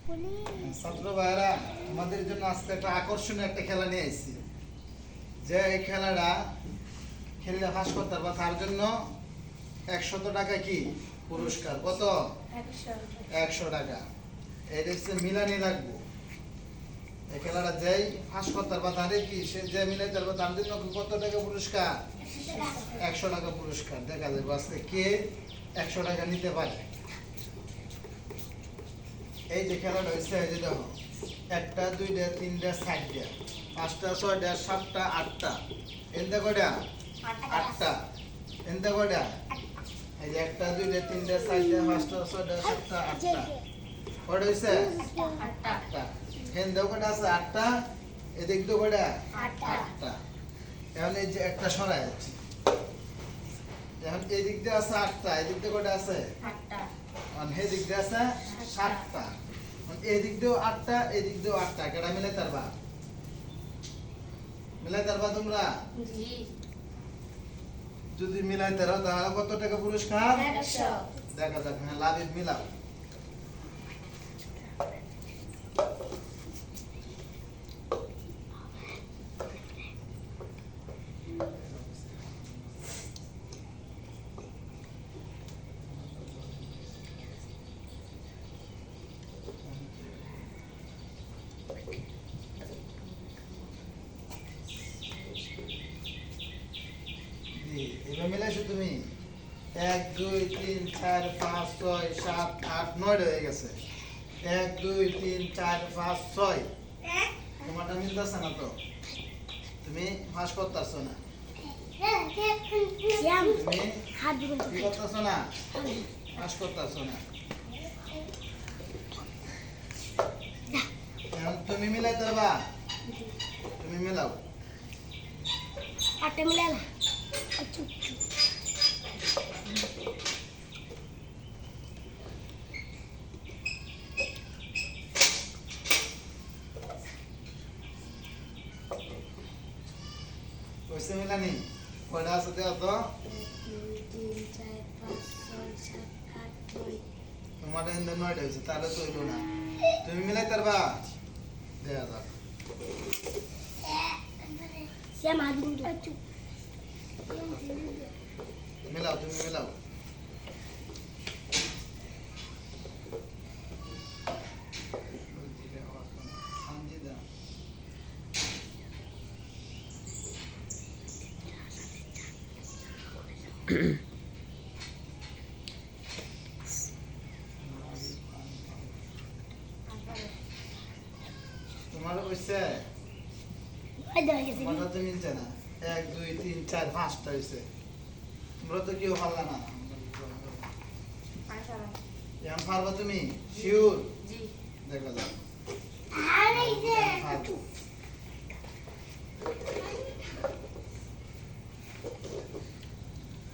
ছাত্র ভাইরা আমাদের জন্য আজকে একটা আকর্ষণীয় একটা খেলা নিয়ে এসেছি, যে এই খেলাটা খেললে ফাঁস করতে পারবা তার জন্য 100 টাকা কি পুরস্কার। কত? 100 টাকা। এটা হচ্ছে মিলানি রাখবো। এই খেলাটা যেই ফাঁস করতে পারবা তারে কি সে যে মিলাইতে পারবা তার জন্য কত টাকা পুরস্কার? 100 টাকা পুরস্কার। দেখা যাবে আজকে কে 100 টাকা নিতে পারে। এই যে খেলাটা হচ্ছে এই যে দেখো, 1টা 2টা 3টা 4টা 5টা 6টা 7টা 8টা এনতে কয়টা? 8টা। এনতে কয়টা? এই যে 1টা 2টা 3টা 4টা 5টা 6টা 7টা 8টা কয়টা হইছে? 8টা। এনতে কয়টা আছে? 8টা। এদিক তো কয়টা? 8টা। এখন এই যে একটা সরাই যাচ্ছে, এখন এদিক দিয়ে আছে 8টা, এদিক দিয়ে কয়টা আছে? 8টা। আর এদিক দিয়ে আছে 7টা। এদিক দিয়েও 8টা, এদিক দিয়েও 8টা। কেডা মিলাই তারবা? মিলাই তারবা তোমরা? জি। যদি মিলাই তারো তাহলে কত টাকা পুরস্কার? 100। দেখা যাক। হ্যাঁ, লাভিব মিলাও। এবার মিলাইছো তুমি? 1 2 3 4 5 6 7 8 9 হয়ে গেছে। 1 2 3 4 5 6। তোমারটা মিলতেছে না তো, তুমি ফাঁস করতেছ না। তুমি কি করতেছ না? ফাঁস করতেছ না। এখন তুমি মিলাইতে পারবা? তুমি মিলাও। 8টা মিলা না। কইছে মিলানি কয়টা আছে দেও তো? 2 3 4 5 6 7 8 9। তোমার এন্ড 9টা হইছে, তাহলে তো হইলো না। তুমি মিলাইতে পারবা? দেখা যাক। শ্যাম আদিন তো মিলাও, তুমি মিলাও। তোমার হইছে? তোমারটা তো মিলছে না। 1 2 3 4 5টা হইছে। তোমরা তো কেউ পারলা না। এখন পারবা তুমি? শিওর? জি। দেখা যাক।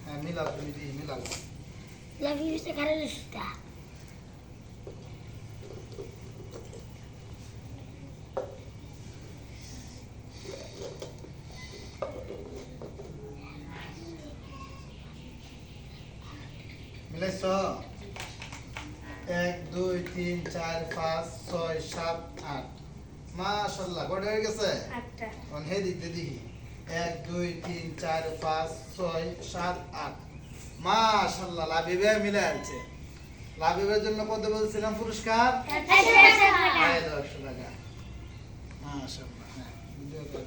হ্যাঁ, মিলাও তুমি, দি মিলাও। La vista cara lista. মিলাইছো? 1 2 3 4 5 6 7 8। মাশাআল্লাহ, কয়টা হয়ে গেছে? 8টা। এখন হে দিতে দেখি। 1 2 3 4 5 6 7 8। মাশাআল্লাহ, লাবিবে মিলে আছে। লাবিবের জন্য কত বলছিলাম পুরস্কার? 100 টাকা। মাশাআল্লাহ। হ্যাঁ, ভিডিও করে